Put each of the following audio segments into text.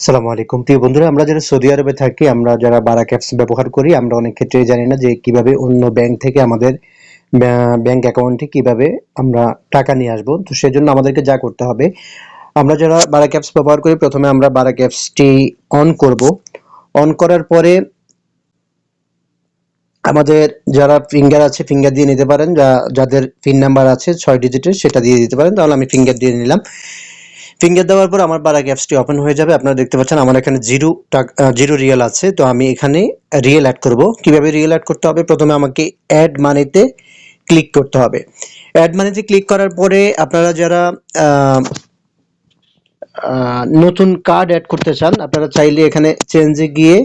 আসসালামু আলাইকুম প্রিয় বন্ধুরা, আমরা যারা সৌদি আরবে থাকি, আমরা যারা বারাক অ্যাপস ব্যবহার করি, আমরা অনেক ক্ষেত্রেই জানি না যে কিভাবে অন্য ব্যাংক থেকে আমাদের ব্যাংক অ্যাকাউন্টে কিভাবে আমরা টাকা নিয়ে আসবো। তো সেজন্য আমাদেরকে যা করতে হবে, আমরা যারা বারাক অ্যাপস ব্যবহার করি, প্রথমে আমরা বারাক অ্যাপসটি অন করব। অন করার পরে আমাদের যারা ফিঙ্গার আছে ফিঙ্গার দিয়ে নিতে পারেন, যাদের পিন নাম্বার আছে 6 ডিজিটের সেটা দিয়ে দিতে পারেন। তাহলে আমি ফিঙ্গার দিয়ে নিলাম। ফিঙ্গার দেওয়ার পর আমার বারাক অ্যাপসটি ওপেন হয়ে যাবে। আপনারা দেখতে পাচ্ছেন আমার এখানে জিরো রিয়েল আছে। তো আমি এখানে রিয়েল অ্যাড করব। কিভাবে রিয়েল অ্যাড করতে হবে, প্রথমে আমাকে অ্যাড মানিতে ক্লিক করতে হবে। অ্যাড মানিতে ক্লিক করার পরে আপনারা যারা নতুন কার্ড অ্যাড করতে চান, আপনারা চাইলে এখানে চেঞ্জে গিয়ে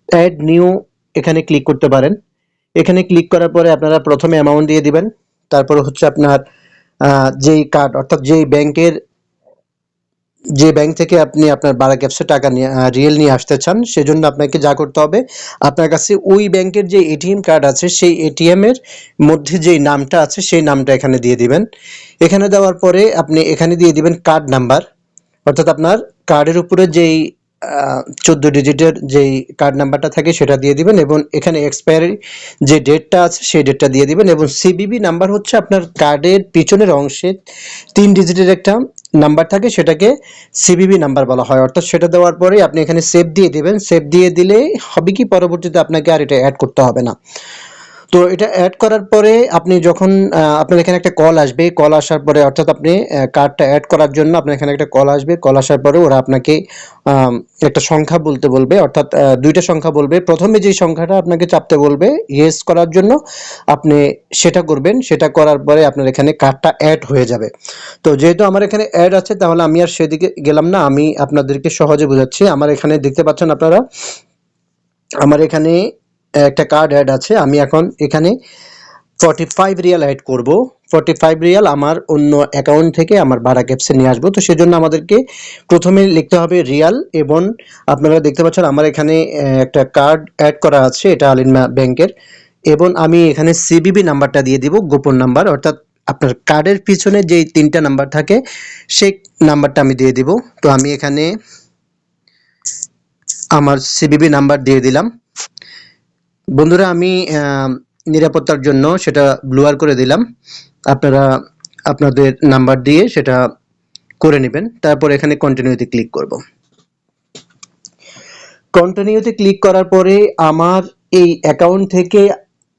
অ্যাড নিউ এখানে ক্লিক করতে পারেন। এখানে ক্লিক করার পরে আপনারা প্রথমে অ্যামাউন্ট দিয়ে দিবেন। তারপরে হচ্ছে আপনার যেই কার্ড, অর্থাৎ যে ব্যাংক থেকে আপনি আপনার বারাক অ্যাপসে টাকা নিয়ে রিয়েল নিয়ে আসতে চান, সেজন্য আপনাকে যা করতে হবে, আপনার কাছে ওই ব্যাংকের যে এটিএম কার্ড আছে সেই এটিএম এর মধ্যে যেই নামটা আছে সেই নামটা এখানে দিয়ে দিবেন। এখানে দেওয়ার পরে আপনি এখানে দিয়ে দিবেন কার্ড নাম্বার, অর্থাৎ আপনার কার্ডের উপরে যেই 14 ডিজিটের যেই কার্ড নাম্বারটা থাকে সেটা দিয়ে দিবেন, এবং এখানে এক্সপায়ারি যে ডেটটা আছে সেই ডেটটা দিয়ে দিবেন। এবং সিবিবি নাম্বার হচ্ছে আপনার কার্ডের পিছনের অংশে 3 ডিজিটের একটা নাম্বার থাকে, সেটাকে সিবিবি নাম্বার বলা হয়। অর্থাৎ সেটা দেওয়ার পরে আপনি এখানে সেভ দিয়ে দিবেন। সেভ দিয়ে দিলে হবে কি, পরবর্তীতে আপনাকে আর এটা অ্যাড করতে হবে না। তো এটা অ্যাড করার পরে আপনি যখন আপনার এখানে একটা কল আসবে, কল আসার পরে, অর্থাৎ আপনি কার্ডটা অ্যাড করার জন্য আপনার এখানে একটা কল আসবে। কল আসার পরে ওরা আপনাকে একটা সংখ্যা বলতে বলবে, অর্থাৎ দুইটা সংখ্যা বলবে। প্রথমে যে সংখ্যাটা আপনাকে চাপতে বলবে ইয়েস করার জন্য, আপনি সেটা করবেন। সেটা করার পরে আপনার এখানে কার্ডটা অ্যাড হয়ে যাবে। তো যেহেতু আমার এখানে অ্যাড আছে, তাহলে আমি আর সেদিকে গেলাম না, আমি আপনাদেরকে সহজে বোঝাচ্ছি। আমার এখানে দেখতে পাচ্ছেন আপনারা, আমার এখানে একটা কার্ড অ্যাড আছে। আমি এখন এখানে 45 রিয়াল অ্যাড করব। 45 রিয়াল আমার অন্য অ্যাকাউন্ট থেকে আমার বারাক অ্যাপসে নিয়ে আসবো। তো সেজন্য আমাদেরকে প্রথমে লিখতে হবে রিয়াল, এবং আপনারা দেখতে পাচ্ছেন আমার এখানে একটা কার্ড অ্যাড করা আছে, এটা আলিনমা ব্যাংকের। এবং আমি এখানে সিবিবি নাম্বারটা দিয়ে দিব, গোপন নাম্বার, অর্থাৎ আপনার কার্ডের পিছনে যেই 3টা নাম্বার থাকে সেই নাম্বারটা আমি দিয়ে দিব। তো আমি এখানে আমার সিবিবি নাম্বার দিয়ে দিলাম। বন্ধুরা, আমি নিরাপত্তার জন্য সেটা ব্লুয়ার করে দিলাম। আপনারা আপনাদের নাম্বার দিয়ে সেটা করে নেবেন। তারপর এখানে কন্টিনিউতে ক্লিক করব। কন্টিনিউতে ক্লিক করার পরে আমার এই অ্যাকাউন্ট থেকে,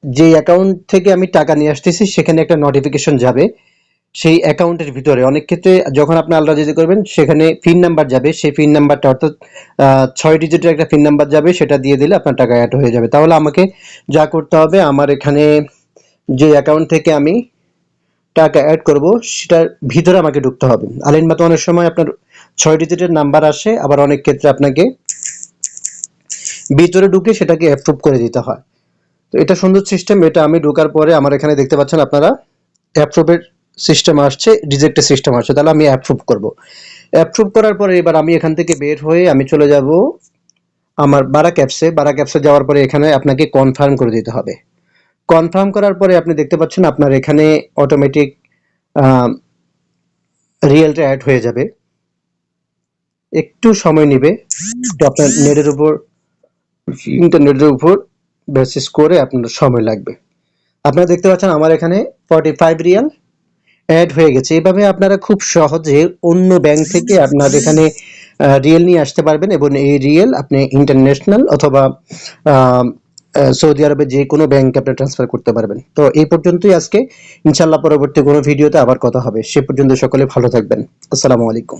যে অ্যাকাউন্ট থেকে আমি টাকা নিয়ে আসতেছি, সেখানে একটা নোটিফিকেশন যাবে সেই অ্যাকাউন্টের ভিতরে। অনেক ক্ষেত্রে যখন আপনি আল রাজিতে করবেন, সেখানে পিন নাম্বার যাবে, সেই পিন নাম্বারটা, অর্থাৎ 6 ডিজিটের একটা পিন নাম্বার যাবে, সেটা দিয়ে দিলে আপনার টাকা অ্যাড হয়ে যাবে। তাহলে আমাকে যা করতে হবে, আমার এখানে যে অ্যাকাউন্ট থেকে আমি টাকা অ্যাড করব সেটার ভিতরে আমাকে ঢুকতে হবে। আলিনমা তো অনেক সময় আপনার 6 ডিজিটের নাম্বার আসে, আবার অনেক ক্ষেত্রে আপনাকে ভিতরে ঢুকে সেটাকে অ্যাপ্রুভ করে দিতে হয়। তো এটা সুন্দর সিস্টেম। এটা আমি ঢোকার পরে আমার এখানে দেখতে পাচ্ছেন আপনারা অ্যাপ্রুভের সিস্টেম আসছে, রিজেক্টের সিস্টেম আসছে। তাহলে আমি অ্যাপ্রুভ করব। অ্যাপ্রুভ করার পরে এবার আমি এখান থেকে বের হয়ে আমি চলে যাব আমার বারাক অ্যাপসে। বারাক অ্যাপসে যাওয়ার পরে এখানে আপনাকে কনফার্ম করে দিতে হবে। কনফার্ম করার পরে আপনি দেখতে পাচ্ছেন আপনার এখানে অটোমেটিক রিয়েলটা অ্যাড হয়ে যাবে। একটু সময় নেবে, তো আপনার নেটের উপর, ইন্টারনেটের উপর বেসিস করে আপনার সময় লাগবে। আপনারা দেখতে পাচ্ছেন আমার এখানে 45 রিয়াল অ্যাড হয়ে গেছে। এভাবে আপনারা খুব সহজে অন্য ব্যাংক থেকে আপনার এখানে রিয়েল নিয়ে আসতে পারবেন, এবং এই রিয়েল আপনি ইন্টারন্যাশনাল অথবা সৌদি আরবের যে কোনো ব্যাংকে আপনি ট্রান্সফার করতে পারবেন। তো এই পর্যন্তই আজকে। ইনশাল্লাহ পরবর্তী কোনো ভিডিওতে আবার কথা হবে। সে পর্যন্ত সকলে ভালো থাকবেন। আসসালামু আলাইকুম।